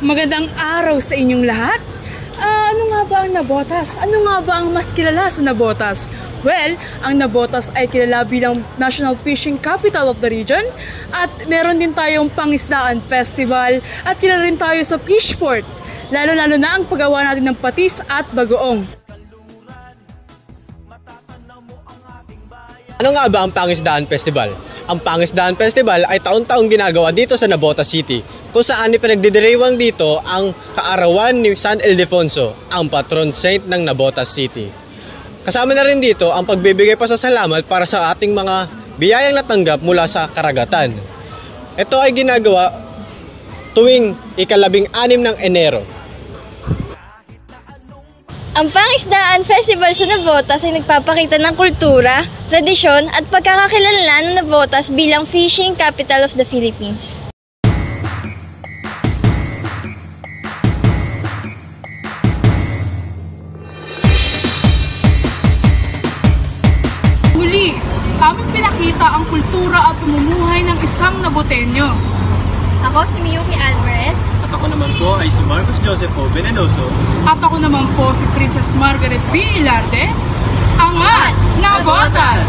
Magandang araw sa inyong lahat. Ano nga ba ang Navotas? Ano nga ba ang mas kilala sa Navotas? Well, ang Navotas ay kilala bilang National Fishing Capital of the region at meron din tayong Pangisdaan Festival at kilala rin tayo sa Fishport. Lalo-lalo na ang paggawa natin ng patis at bagoong. Ano nga ba ang Pangisdaan Festival? Ang Pangisdaan Festival ay taon-taong ginagawa dito sa Navotas City, kung saan ipinagdidiriwang dito ang kaarawan ni San Ildefonso, ang patron saint ng Navotas City. Kasama na rin dito ang pagbibigay pasasalamat para sa ating mga biyayang natanggap mula sa karagatan. Ito ay ginagawa tuwing ika-16 ng Enero. Ang Pangisdaan Festival sa Navotas ay nagpapakita ng kultura, tradisyon at pagkakakilanlan ng Navotas bilang fishing capital of the Philippines. Muli, aming pinakita ang kultura at pamumuhay ng isang Navoteño. Ako si Miyuki Alvarez. At ako naman po ay si Marcos Josepho Venenoso. At ako naman po si Princess Margaret B. Ilarte, ang Navotas!